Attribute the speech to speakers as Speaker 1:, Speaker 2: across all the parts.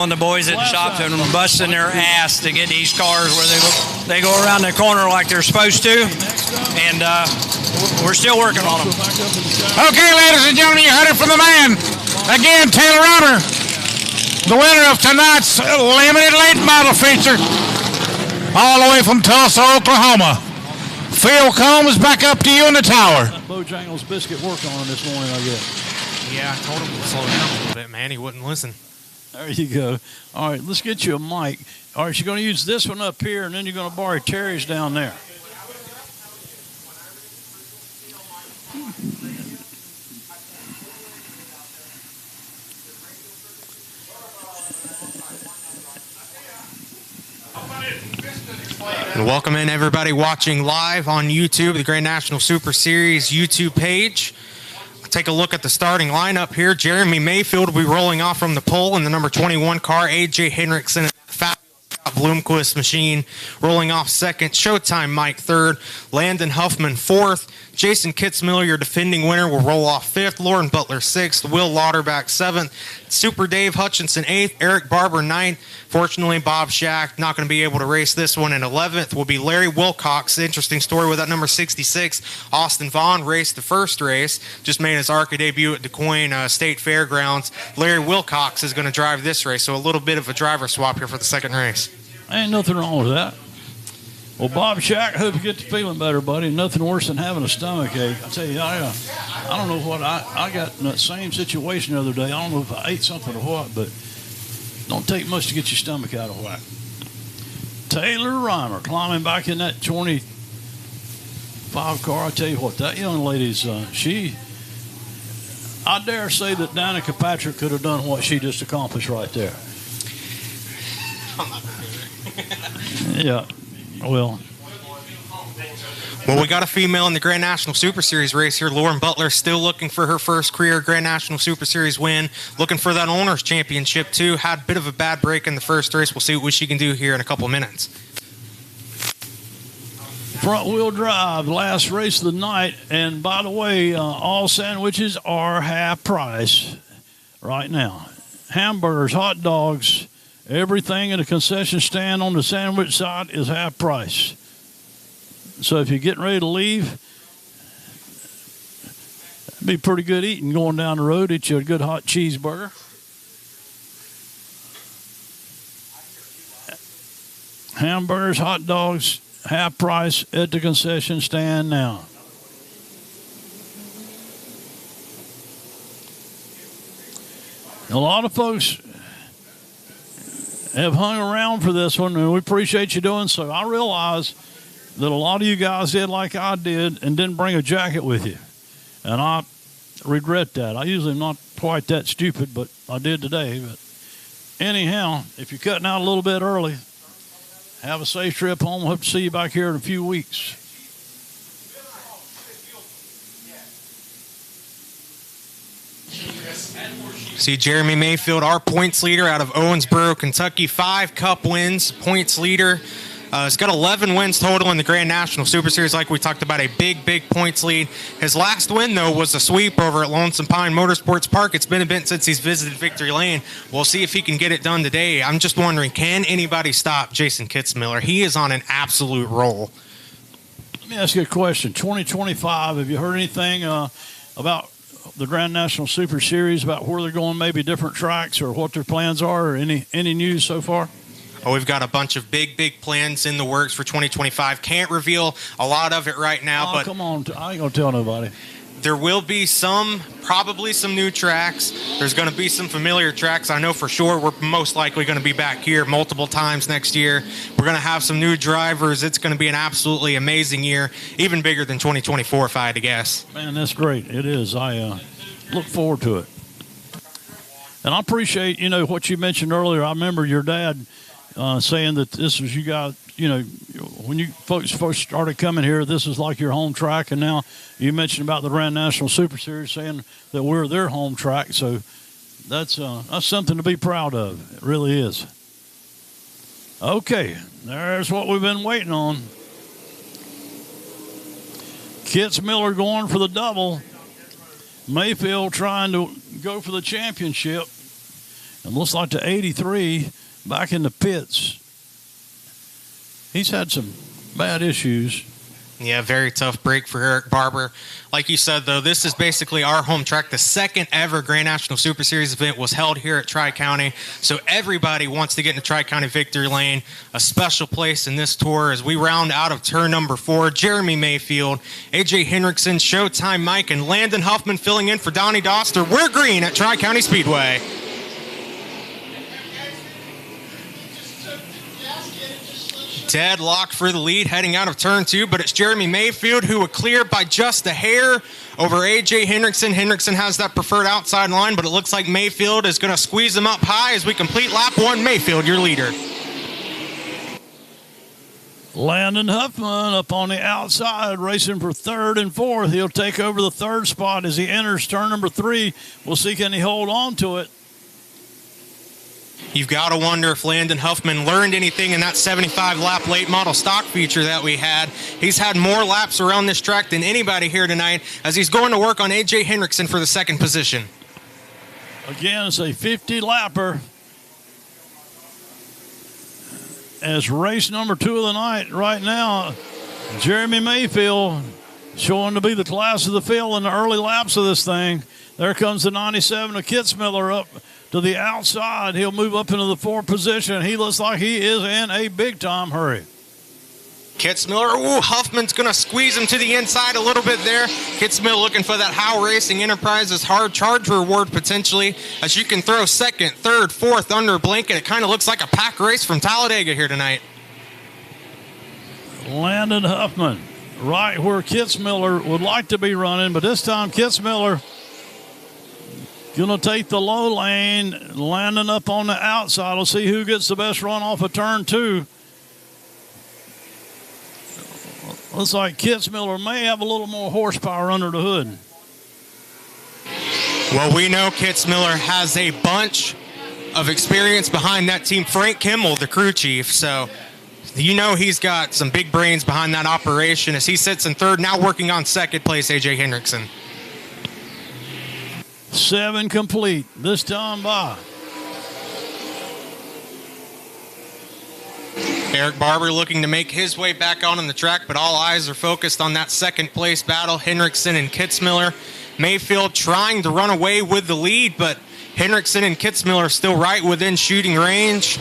Speaker 1: On the boys at the shop and busting their ass to get these cars where they go around the corner like they're supposed to, and we're still working on them.
Speaker 2: Okay, ladies and gentlemen, you heard it from the man. Again, Taylor Runner, the winner of tonight's limited late model feature, all the way from Tulsa, Oklahoma. Phil Combs, back up to you in the tower.
Speaker 3: Bojangles Biscuit worked on him this morning, I guess.
Speaker 4: Yeah, I told him to slow down a little bit, man. He wouldn't listen.
Speaker 3: There you go. All right, let's get you a mic. All right, you're going to use this one up here, and then you're going to borrow Terry's down there.
Speaker 4: And welcome in everybody watching live on YouTube, the Grand National Super Series YouTube page. Take a look at the starting lineup here. Jeremy Mayfield will be rolling off from the pole in the number 21 car. A.J. Henriksen, Bloomquist machine, rolling off second. Showtime Mike third. Landon Huffman fourth. Jason Kitzmiller, your defending winner, will roll off fifth. Lauren Butler sixth. Will Lauterbach seventh. Super Dave Hutchinson eighth. Eric Barber ninth. Fortunately, Bob Shack not going to be able to race this one. And 11th will be Larry Wilcox. Interesting story with that number 66. Austin Vaughn raced the first race. Just made his ARCA debut at DuQuoin State Fairgrounds. Larry Wilcox is going to drive this race. So a little bit of a driver swap here for the second race.
Speaker 3: Ain't nothing wrong with that. Well, Bob Shack, hope you get to feeling better, buddy. Nothing worse than having a stomach ache. I tell you, I don't know what I got in that same situation the other day. I don't know if I ate something or what, but don't take much to get your stomach out of whack. Taylor Reimer climbing back in that 25 car. I tell you what, that young lady's, I dare say that Danica Patrick could have done what she just accomplished right there. Yeah, well,
Speaker 4: we got a female in the Grand National Super Series race here. Lauren Butler still looking for her first career Grand National Super Series win. Looking for that Owners Championship, too. Had a bit of a bad break in the first race. We'll see what she can do here in a couple of minutes.
Speaker 3: Front-wheel drive, last race of the night. And, by the way, all sandwiches are half price right now. Hamburgers, hot dogs, everything in the concession stand on the sandwich side is half price. So if you're getting ready to leave, it'd be pretty good eating going down the road. Eat you a good hot cheeseburger. Hamburgers, hot dogs, half price at the concession stand now. A lot of folks have hung around for this one, and we appreciate you doing so. I realize that a lot of you guys did like I did and didn't bring a jacket with you, and I regret that. I usually am not quite that stupid, but I did today. But anyhow, if you're cutting out a little bit early, have a safe trip home. Hope to see you back here in a few weeks.
Speaker 4: See Jeremy Mayfield, our points leader out of Owensboro, Kentucky. 5 Cup wins, points leader. He's got 11 wins total in the Grand National Super Series, like we talked about, a big points lead. His last win, though, was a sweep over at Lonesome Pine Motorsports Park. It's been a bit since he's visited Victory Lane. We'll see if he can get it done today. I'm just wondering, can anybody stop Jason Kitzmiller? He is on an absolute roll.
Speaker 3: Let me ask you a question. 2025, have you heard anything about the Grand National Super Series, about where they're going, maybe different tracks or what their plans are, or any news so far?
Speaker 4: Oh, we've got a bunch of big plans in the works for 2025. Can't reveal a lot of it right now. But
Speaker 3: come on. I ain't going to tell nobody.
Speaker 4: There will be probably some new tracks. There's going to be some familiar tracks. I know for sure we're most likely going to be back here multiple times next year. We're going to have some new drivers. It's going to be an absolutely amazing year, even bigger than 2024 if I had to guess.
Speaker 3: Man, that's great. It is. I look forward to it. And I appreciate, what you mentioned earlier. I remember your dad saying that this was you guys, when you folks first started coming here, this is like your home track. And now you mentioned about the Grand National Super Series saying that we're their home track. So that's something to be proud of. It really is. Okay, there's what we've been waiting on. Kitzmiller going for the double. Mayfield trying to go for the championship. And looks like the 83 back in the pits. He's had some bad issues.
Speaker 4: Yeah, very tough break for Eric Barber. Like you said, though, this is basically our home track. The second ever Grand National Super Series event was held here at Tri-County. So everybody wants to get into Tri-County Victory Lane, a special place in this tour as we round out of turn number 4. Jeremy Mayfield, A.J. Hendrickson, Showtime Mike, and Landon Huffman filling in for Donnie Doster. We're green at Tri-County Speedway. Deadlock for the lead heading out of turn 2, but it's Jeremy Mayfield who would clear by just a hair over A.J. Hendrickson. Hendrickson has that preferred outside line, but it looks like Mayfield is going to squeeze him up high as we complete lap 1. Mayfield, your leader.
Speaker 3: Landon Huffman up on the outside, racing for 3rd and 4th. He'll take over the 3rd spot as he enters turn number 3. We'll see can he hold on to it.
Speaker 4: You've got to wonder if Landon Huffman learned anything in that 75-lap late model stock feature that we had. He's had more laps around this track than anybody here tonight as he's going to work on A.J. Hendrickson for the 2nd position.
Speaker 3: Again, it's a 50-lapper as race number 2 of the night right now. Jeremy Mayfield showing to be the class of the field in the early laps of this thing. There comes the 97 of Kitzmiller up to the outside. He'll move up into the 4th position. He looks like he is in a big-time hurry.
Speaker 4: Kitzmiller, ooh, Huffman's going to squeeze him to the inside a little bit there. Kitzmiller looking for that Howe Racing Enterprises hard charge reward potentially, as you can throw 2nd, 3rd, 4th under a blanket. It kind of looks like a pack race from Talladega here tonight.
Speaker 3: Landon Huffman, right where Kitzmiller would like to be running, but this time Kitzmiller going to take the low lane, landing up on the outside. We'll see who gets the best run off of turn 2. Looks like Kitzmiller may have a little more horsepower under the hood.
Speaker 4: Well, we know Kitzmiller has a bunch of experience behind that team. Frank Kimmel, the crew chief, so you know he's got some big brains behind that operation as he sits in 3rd, now working on 2nd place, A.J. Hendrickson.
Speaker 3: 7 complete this time by
Speaker 4: Eric Barber looking to make his way back on the track, but all eyes are focused on that 2nd place battle, Hendrickson and Kitzmiller. Mayfield trying to run away with the lead, but Hendrickson and Kitzmiller still right within shooting range.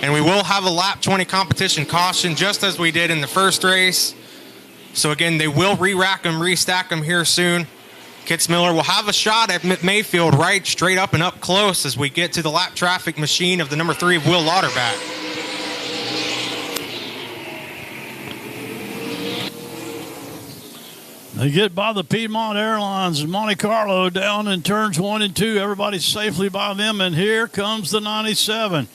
Speaker 4: And we will have a lap 20 competition caution just as we did in the first race. So again, they will re-rack them, restack them here soon. Kitzmiller will have a shot at Mayfield right straight up and up close as we get to the lap traffic machine of the number 3 of Will Lauterbach.
Speaker 3: They get by the Piedmont Airlines in Monte Carlo down in turns 1 and 2. Everybody's safely by them, and here comes the 97.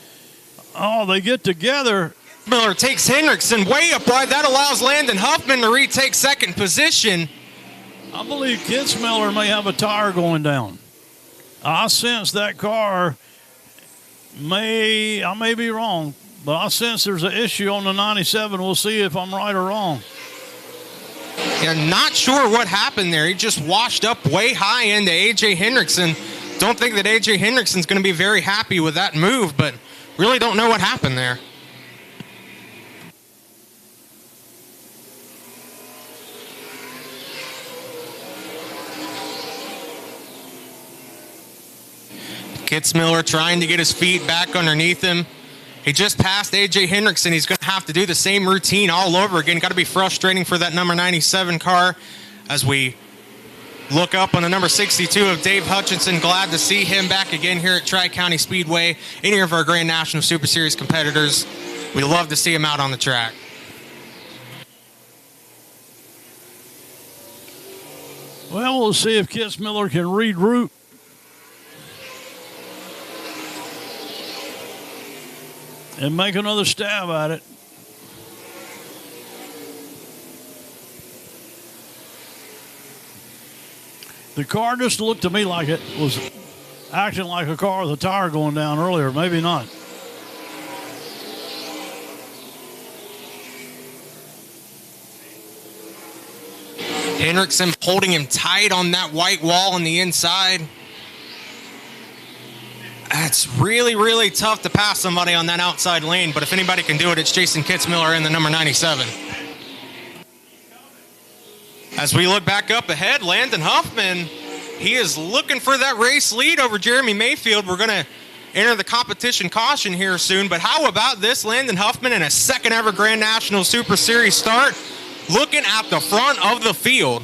Speaker 3: Oh, they get together.
Speaker 4: Miller takes Hendrickson way up wide. That allows Landon Huffman to retake 2nd position.
Speaker 3: I believe Kitzmiller may have a tire going down. I sense that car I may be wrong, but I sense there's an issue on the 97. We'll see if I'm right or wrong.
Speaker 4: Yeah, not sure what happened there. He just washed up way high into A.J. Hendrickson. Don't think that A.J. Hendrickson's going to be very happy with that move, but really don't know what happened there. Kitzmiller trying to get his feet back underneath him. He just passed A.J. Hendrickson. He's going to have to do the same routine all over again. Got to be frustrating for that number 97 car as we look up on the number 62 of Dave Hutchinson. Glad to see him back again here at Tri-County Speedway. Any of our Grand National Super Series competitors, we love to see him out on the track.
Speaker 3: Well, we'll see if Kitzmiller can read route. And make another stab at it. The car just looked to me like it was acting like a car with a tire going down earlier. Maybe not.
Speaker 4: Hendrickson holding him tight on that white wall on the inside. It's really, really tough to pass somebody on that outside lane, but if anybody can do it, it's Jason Kitzmiller in the number 97. As we look back up ahead, Landon Huffman, he is looking for that race lead over Jeremy Mayfield. We're going to enter the competition caution here soon, but how about this? Landon Huffman in a second ever Grand National Super Series start, looking at the front of the field.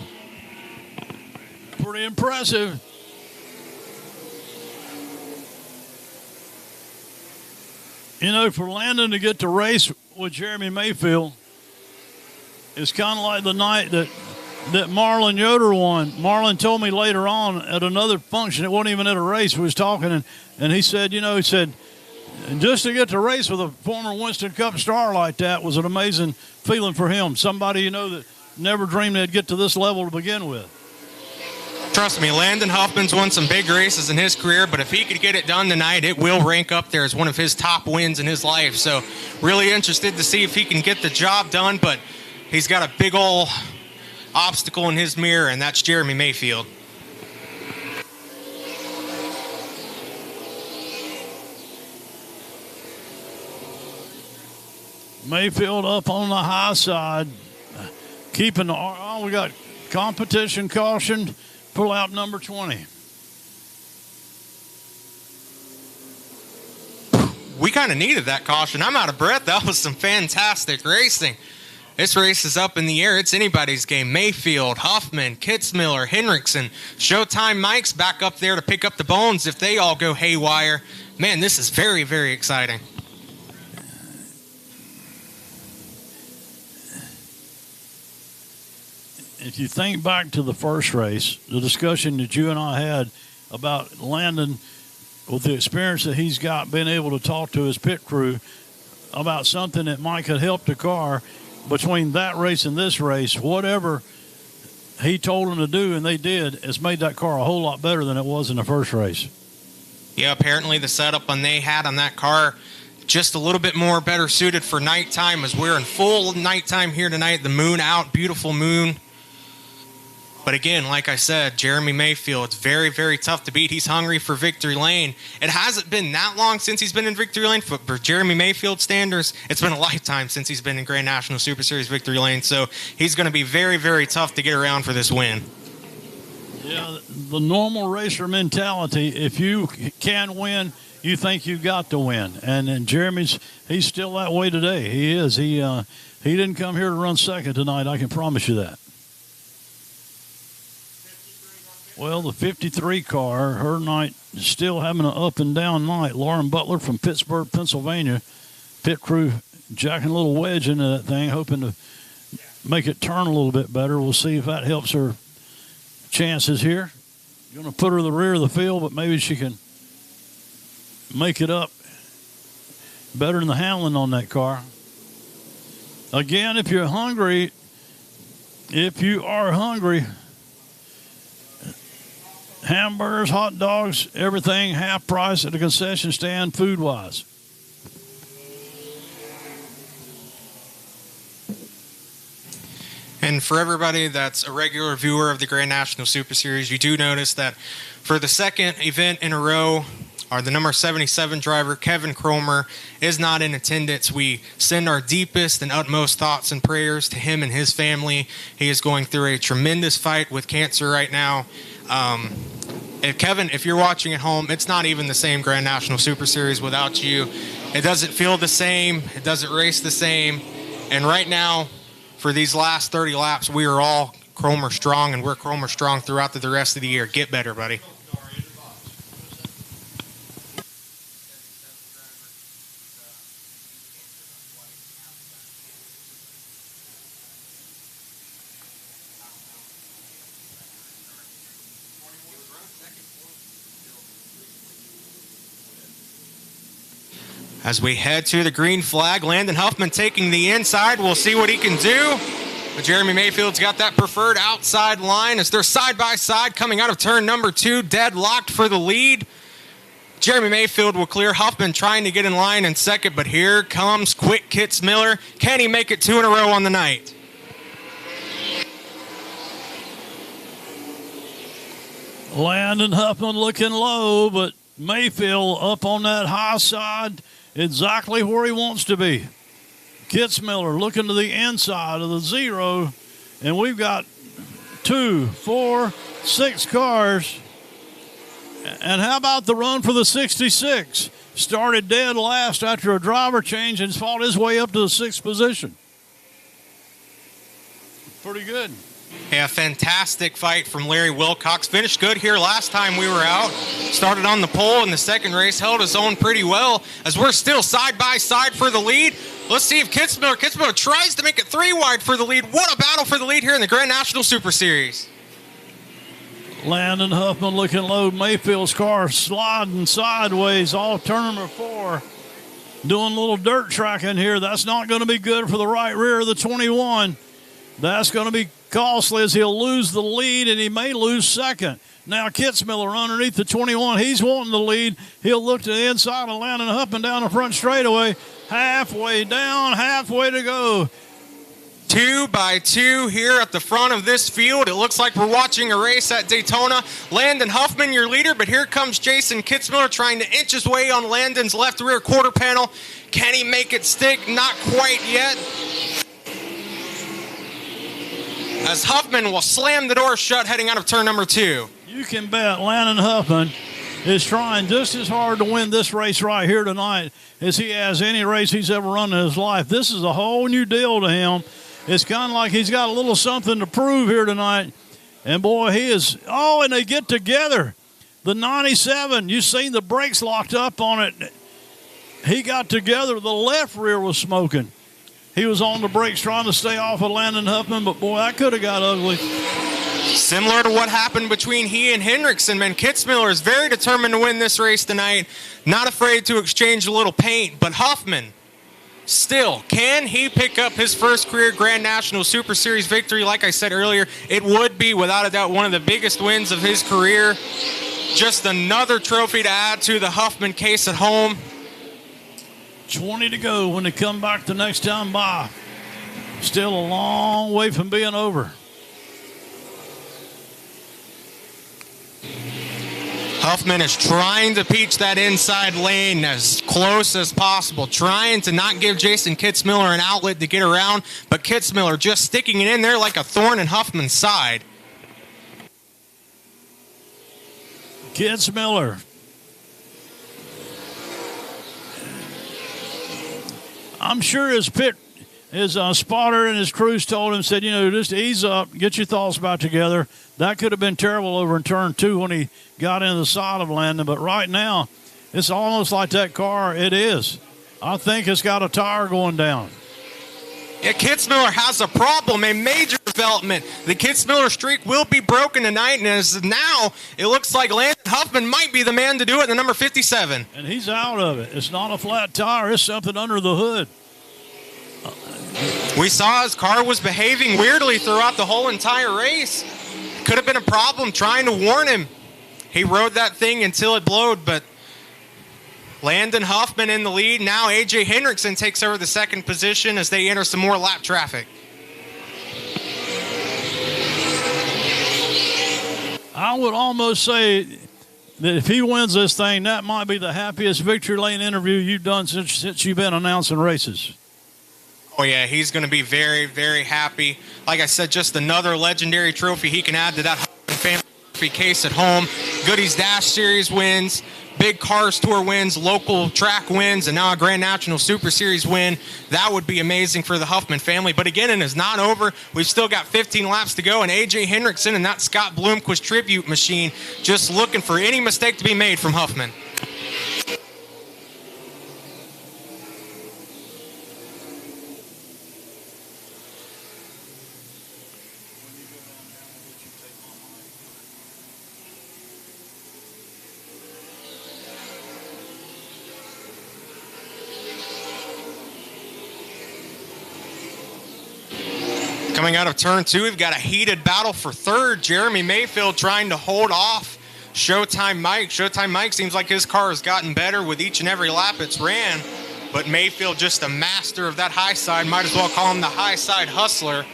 Speaker 3: Pretty impressive. You know, for Landon to get to race with Jeremy Mayfield, it's kind of like the night that Marlon Yoder won. Marlon told me later on at another function, it wasn't even at a race, we was talking, and he said, just to get to race with a former Winston Cup star like that was an amazing feeling for him. Somebody, that never dreamed they'd get to this level to begin with.
Speaker 4: Trust me, Landon Huffman's won some big races in his career, but if he could get it done tonight, it will rank up there as one of his top wins in his life. So really interested to see if he can get the job done, but he's got a big old obstacle in his mirror, and that's Jeremy Mayfield.
Speaker 3: Mayfield up on the high side, keeping we got competition caution. Pull out number 20.
Speaker 4: We kind of needed that caution. I'm out of breath. That was some fantastic racing. This race is up in the air. It's anybody's game. Mayfield, Huffman, Kitzmiller, Hendrickson, Showtime Mike's back up there to pick up the bones if they all go haywire. Man, this is very, very exciting.
Speaker 3: If you think back to the first race, the discussion that you and I had about Landon, with the experience that he's got, being able to talk to his pit crew about something that might could help the car, between that race and this race, whatever he told them to do and they did, has made that car a whole lot better than it was in the first race.
Speaker 4: Yeah, apparently the setup they had on that car just a little bit more better suited for nighttime, as we're in full nighttime here tonight. The moon out, beautiful moon. But again, like I said, Jeremy Mayfield, it's very, very tough to beat. He's hungry for victory lane. It hasn't been that long since he's been in victory lane. But for Jeremy Mayfield standards, it's been a lifetime since he's been in Grand National Super Series victory lane. So he's going to be very, very tough to get around for this win.
Speaker 3: Yeah, the normal racer mentality, if you can win, you think you got to win. And Jeremy's, he's still that way today. He is. He didn't come here to run second tonight, I can promise you that. Well, the 53 car, her night is still having an up and down night. Lauren Butler from Pittsburgh, Pennsylvania. Pit crew jacking a little wedge into that thing, hoping to make it turn a little bit better. We'll see if that helps her chances here. Going to put her in the rear of the field, but maybe she can make it up better than the handling on that car. Again, if you are hungry, hamburgers, hot dogs, everything half price at the concession stand food-wise.
Speaker 4: And for everybody that's a regular viewer of the Grand National Super Series, you do notice that for the second event in a row, the number 77 driver, Kevin Cromer, is not in attendance. We send our deepest and utmost thoughts and prayers to him and his family. He is going through a tremendous fight with cancer right now. Kevin, if you're watching at home, it's not even the same Grand National Super Series without you. It doesn't feel the same. It doesn't race the same. And right now, for these last 30 laps, we are all Cromer strong, and we're Cromer strong throughout the rest of the year. Get better, buddy. As we head to the green flag, Landon Huffman taking the inside. We'll see what he can do. But Jeremy Mayfield's got that preferred outside line as they're side-by-side coming out of turn number 2, deadlocked for the lead. Jeremy Mayfield will clear. Huffman trying to get in line in second, but here comes quick Kitzmiller. Can he make it 2 in a row on the night?
Speaker 3: Landon Huffman looking low, but Mayfield up on that high side, exactly where he wants to be. Kitzmiller looking to the inside of the 0, and we've got 2, 4, 6 cars. And how about the run for the 66? Started dead last after a driver change and fought his way up to the 6th position. Pretty good.
Speaker 4: Yeah, fantastic fight from Larry Wilcox. Finished good here last time we were out. Started on the pole in the second race, held his own pretty well as we're still side by side for the lead. Let's see if Kitzmiller tries to make it 3 wide for the lead. What a battle for the lead here in the Grand National Super Series.
Speaker 3: Landon Huffman looking low. Mayfield's car sliding sideways, all turn number 4. Doing a little dirt tracking here. That's not going to be good for the right rear of the 21. That's going to be costly as he'll lose the lead and he may lose second. Now Kitzmiller underneath the 21. He's wanting the lead. He'll look to the inside of Landon Huffman down the front straightaway. Halfway down, halfway to go.
Speaker 4: 2 by 2 here at the front of this field. It looks like we're watching a race at Daytona. Landon Huffman, your leader, but here comes Jason Kitzmiller trying to inch his way on Landon's left rear quarter panel. Can he make it stick? Not quite yet. As Huffman will slam the door shut heading out of turn number 2.
Speaker 3: You can bet Landon Huffman is trying just as hard to win this race right here tonight as he has any race he's ever run in his life. This is a whole new deal to him. It's kind of like he's got a little something to prove here tonight. And, boy, he is – oh, and they get together. The 97, you've seen the brakes locked up on it. He got together. The left rear was smoking. He was on the brakes trying to stay off of Landon Huffman, but, boy, that could have got ugly.
Speaker 4: Similar to what happened between he and Hendrickson, man, Kitzmiller is very determined to win this race tonight. Not afraid to exchange a little paint, but Huffman – still, can he pick up his first career Grand National Super Series victory? Like I said earlier, it would be, without a doubt, one of the biggest wins of his career. Just another trophy to add to the Huffman case at home.
Speaker 3: 20 to go when they come back the next time by. Still a long way from being over.
Speaker 4: Huffman is trying to peach that inside lane as close as possible, trying to not give Jason Kitzmiller an outlet to get around, but Kitzmiller just sticking it in there like a thorn in Huffman's side.
Speaker 3: Kitzmiller. I'm sure his spotter and his crews told him, said, just ease up, get your thoughts back together. That could have been terrible over in turn 2 when he got into the side of Landon. But right now, it's almost like that car, it is. I think it's got a tire going down.
Speaker 4: Yeah, Kitzmiller has a problem, a major development. The Kitzmiller streak will be broken tonight, and as now, it looks like Landon Huffman might be the man to do it in the number 57.
Speaker 3: And he's out of it. It's not a flat tire. It's something under the hood.
Speaker 4: We saw his car was behaving weirdly throughout the whole entire race. Could have been a problem trying to warn him. He rode that thing until it blowed, but Landon Huffman in the lead. Now A.J. Hendrickson takes over the second position as they enter some more lap traffic.
Speaker 3: I would almost say that if he wins this thing, that might be the happiest victory lane interview you've done since you've been announcing races.
Speaker 4: Oh, yeah, he's going to be very, very happy. Like I said, just another legendary trophy he can add to that family trophy case at home. Goodies Dash Series wins, Big Cars Tour wins, local track wins, and now a Grand National Super Series win. That would be amazing for the Huffman family. But again, it is not over. We've still got 15 laps to go, and A.J. Hendrickson and that Scott Bloomquist tribute machine just looking for any mistake to be made from Huffman. Coming out of turn 2, we've got a heated battle for third. Jeremy Mayfield trying to hold off Showtime Mike. Showtime Mike seems like his car has gotten better with each and every lap it's ran. But Mayfield just a master of that high side. Might as well call him the high side hustler.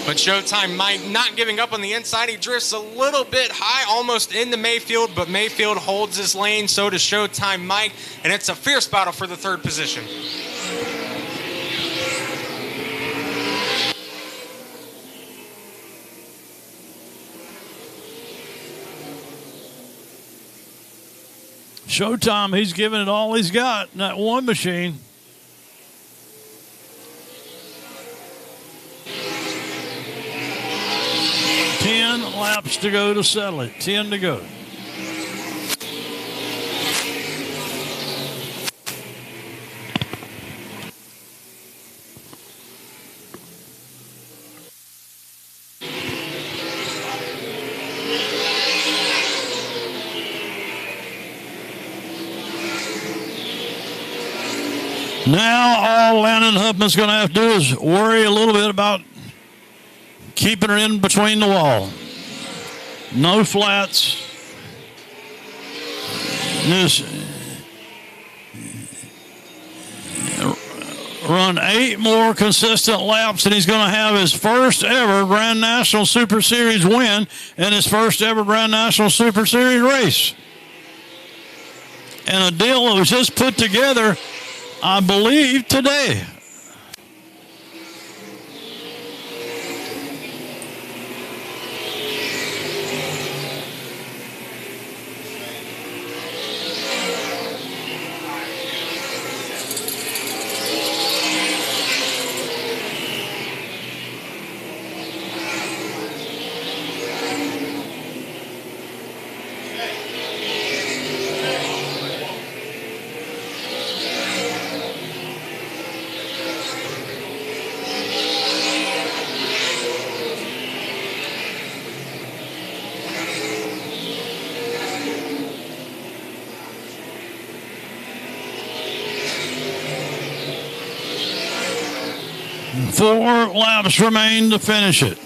Speaker 4: But Showtime Mike not giving up on the inside. He drifts a little bit high, almost into Mayfield, but Mayfield holds his lane. So does Showtime Mike, and it's a fierce battle for the third position.
Speaker 3: Showtime, he's giving it all he's got in that one machine. Laps to go to settle it. 10 to go. Now all Landon Huffman's going to have to do is worry a little bit about keeping her in between the wall. No flats. Just run 8 more consistent laps, and he's going to have his first ever Grand National Super Series win and his first ever Grand National Super Series race. And a deal that was just put together, I believe, today. Four laps remain to finish it.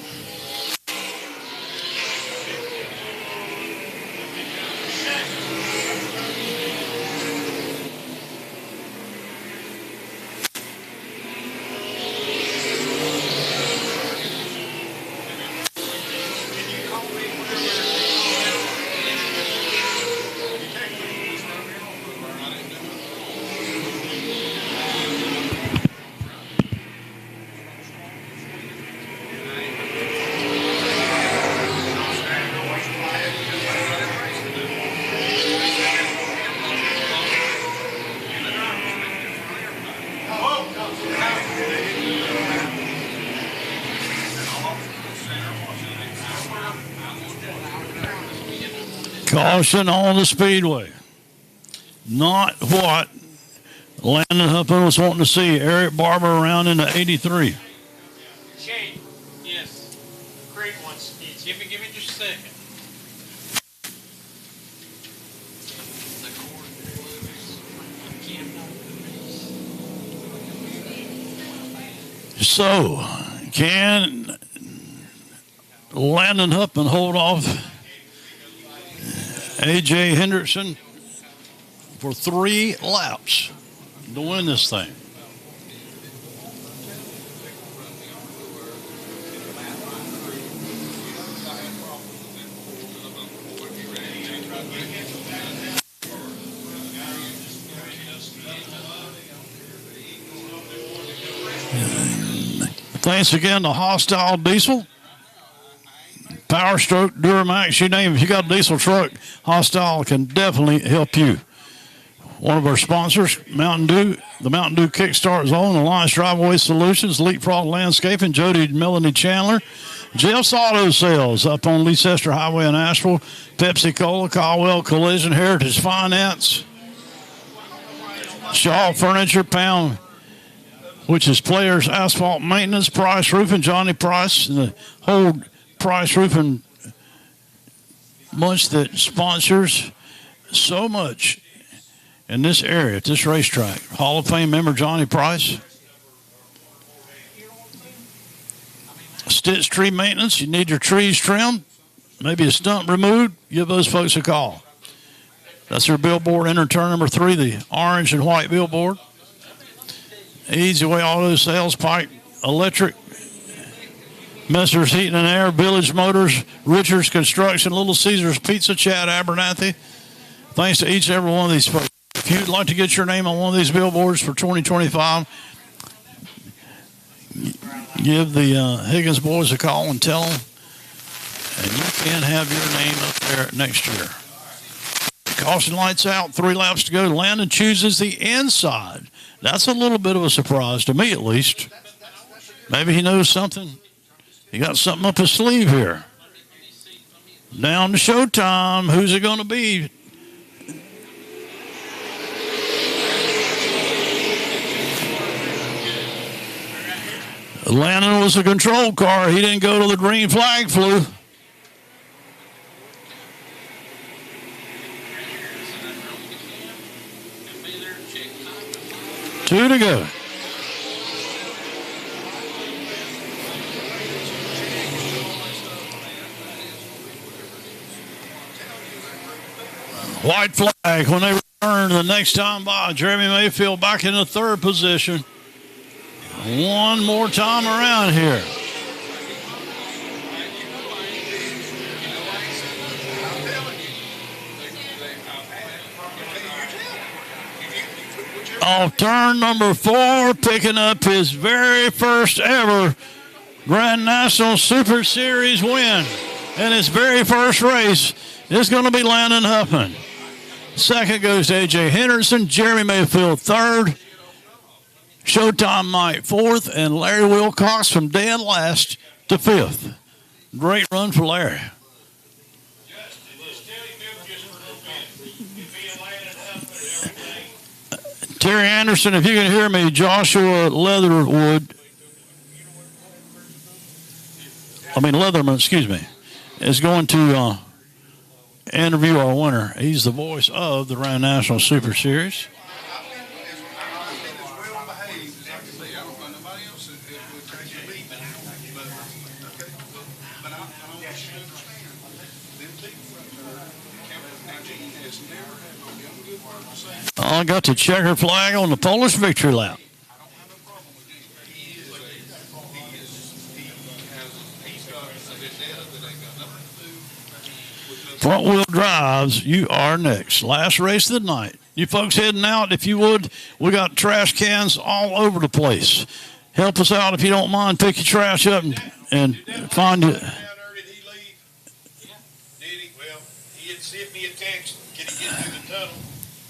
Speaker 3: Caution on the Speedway. Not what Landon Huffman was wanting to see. Eric Barber around in the 83.
Speaker 4: Shane, yes. Craig wants to give me just a second.
Speaker 3: So, can Landon Huffman hold off A.J. Hendrickson for 3 laps to win this thing? Thanks again to Hostile Diesel. Power Stroke, Duramax, you name it. If you got a diesel truck, Hostile can definitely help you. One of our sponsors, Mountain Dew, the Mountain Dew Kickstart Zone, Alliance Driveway Solutions, Leapfrog Landscaping, Jody and Melanie Chandler, Jeff's Auto Sales up on Leicester Highway in Asheville, Pepsi Cola, Caldwell Collision, Heritage Finance, Shaw Furniture, Pound, which is Players Asphalt Maintenance, Price Roofing, Johnny Price, and the whole Price Roofing bunch that sponsors so much in this area, at this racetrack. Hall of Fame member Johnny Price. Stitch Tree Maintenance, you need your trees trimmed, maybe a stump removed, give those folks a call. That's their billboard, enter turn number 3, the orange and white billboard. Easy Way Auto Sales, Pike Electric, Messrs. Heating and Air, Village Motors, Richards Construction, Little Caesars Pizza, Chad Abernathy. Thanks to each and every one of these folks. If you'd like to get your name on one of these billboards for 2025, give the Higgins boys a call and tell them, and you can have your name up there next year. Caution lights out, 3 laps to go. Landon chooses the inside. That's a little bit of a surprise to me, at least. Maybe he knows something. He got something up his sleeve here. Down to showtime. Who's it going to be? Landon was a control car. He didn't go to the green flag flew. Two to go. White flag when they return the next time by. Jeremy Mayfield back in the 3rd position. One more time around here. Off turn number 4, picking up his very first ever Grand National Super Series win in his very first race is going to be Landon Huffman. Second goes to A.J. Henderson, Jeremy Mayfield 3rd, Showtime Mike 4th, and Larry Wilcox from dead last to 5th. Great run for Larry. Terry Anderson, if you can hear me, Joshua Leatherman, is going to interview our winner. He's the voice of the Grand National Super Series. I got the checker flag on the Polish victory lap. Front wheel drives, you are next. Last race of the night. You folks heading out, if you would, we got trash cans all over the place. Help us out if you don't mind. Pick your trash up and find it.
Speaker 5: He had sent me a text. Can he get through the tunnel?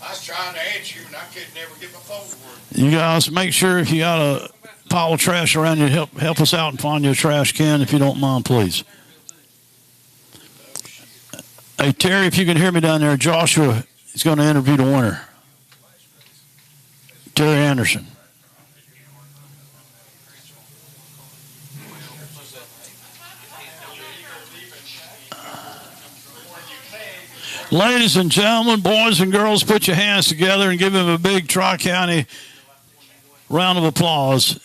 Speaker 5: I was trying to answer you, and I could never get my phone to work.
Speaker 3: You guys, make sure if you got a pile of trash around you, help us out and find your trash can if you don't mind, please. Hey, Terry, if you can hear me down there, Joshua is going to interview the winner. Terry Anderson. Ladies and gentlemen, boys and girls, put your hands together and give him a big Tri-County round of applause.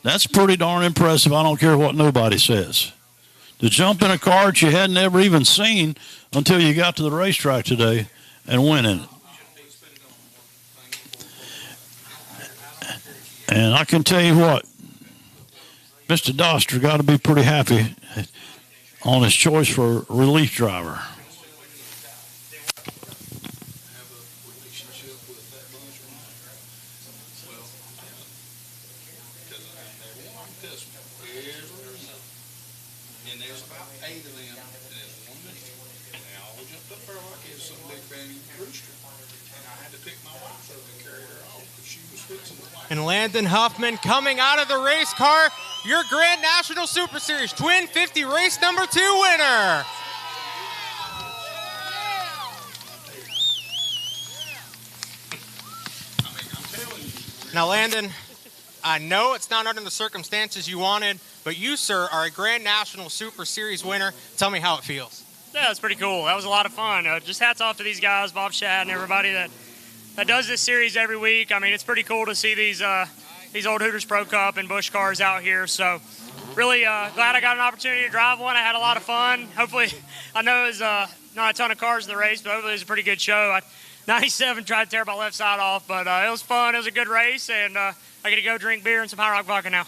Speaker 3: That's pretty darn impressive. I don't care what nobody says. To jump in a car that you hadn't ever even seen until you got to the racetrack today and win in it. And I can tell you what, Mr. Doster got to be pretty happy on his choice for relief driver.
Speaker 4: And Landon Huffman coming out of the race car, your Grand National Super Series Twin 50 race number 2 winner. Now, Landon, I know it's not under the circumstances you wanted, but you, sir, are a Grand National Super Series winner. Tell me how it feels.
Speaker 6: Yeah, it's pretty cool. That was a lot of fun. Just hats off to these guys, Bob Shad and everybody that does this series every week. I mean, it's pretty cool to see these old Hooters Pro Cup and Busch cars out here. So really glad I got an opportunity to drive one. I had a lot of fun. Hopefully, I know it was not a ton of cars in the race, but hopefully it was a pretty good show. 97 tried to tear my left side off, but it was fun. It was a good race, and I get to go drink beer and some High Rock vodka now.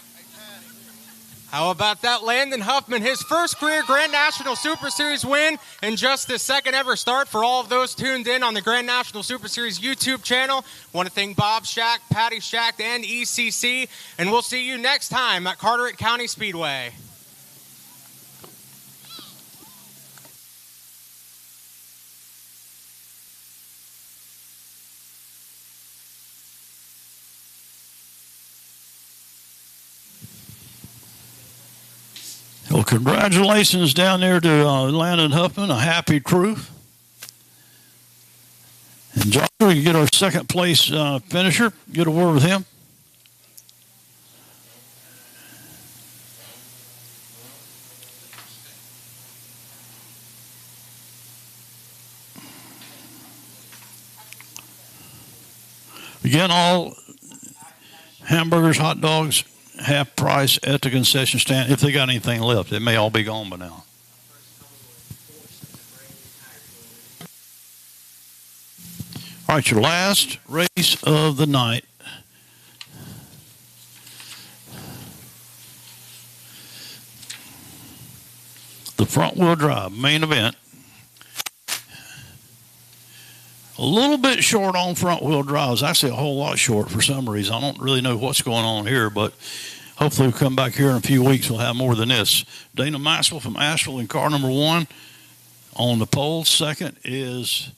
Speaker 4: How about that, Landon Huffman, his first career Grand National Super Series win and just his second ever start. For all of those tuned in on the Grand National Super Series YouTube channel, want to thank Bob Shack, Patty Shack, and ECC, and we'll see you next time at Carteret County Speedway.
Speaker 3: Well, congratulations down there to Landon Huffman, a happy crew. And Joshua, you get our second place finisher. Get a word with him. Again, all hamburgers, hot dogs, half price at the concession stand. If they got anything left, it may all be gone by now. All right, your last race of the night. The front wheel drive main event. A little bit short on front wheel drives, actually a whole lot short for some reason. I don't really know what's going on here, but hopefully we'll come back here in a few weeks. We'll have more than this. Dana Maxwell from Asheville in car number 1 on the pole. Second is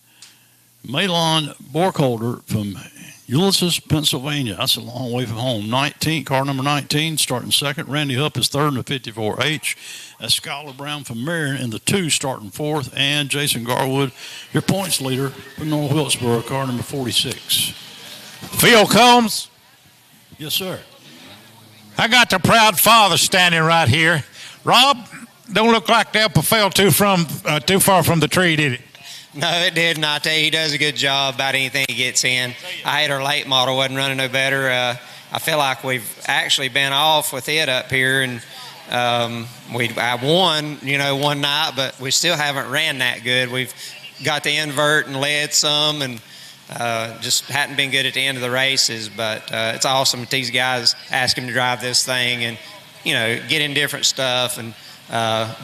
Speaker 3: Malon Borkholder from Ulysses, Pennsylvania. That's a long way from home. Car number 19, starting second. Randy Hupp is third in the 54H. That's Skylar Brown from Marion in the 2, starting fourth. And Jason Garwood, your points leader from North Wilkesboro, car number 46.
Speaker 2: Phil Combs.
Speaker 3: Yes, sir.
Speaker 2: I got the proud father standing right here. Rob, don't look like the apple fell too far from the tree, did it?
Speaker 7: No, it didn't. I tell you, he does a good job about anything he gets in. I hate our late model wasn't running no better. I feel like we've actually been off with it up here, and I won, one night, but we still haven't ran that good. We've got the invert and led some, and just hadn't been good at the end of the races. But it's awesome that these guys ask him to drive this thing and, get in different stuff and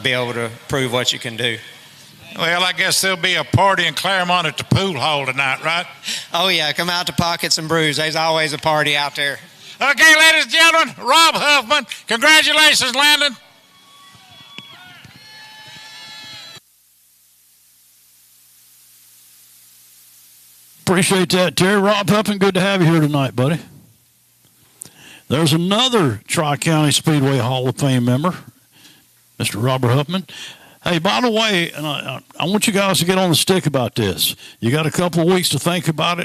Speaker 7: be able to prove what you can do.
Speaker 2: Well, I guess there'll be a party in Claremont at the pool hall tonight, right?
Speaker 7: Oh, yeah. Come out to Pockets and Brews. There's always a party out there.
Speaker 2: Okay, ladies and gentlemen, Rob Huffman. Congratulations, Landon.
Speaker 3: Appreciate that, Terry. Rob Huffman, good to have you here tonight, buddy. There's another Tri-County Speedway Hall of Fame member, Mr. Robert Huffman. Hey, by the way, and I want you guys to get on the stick about this. You got a couple of weeks to think about it.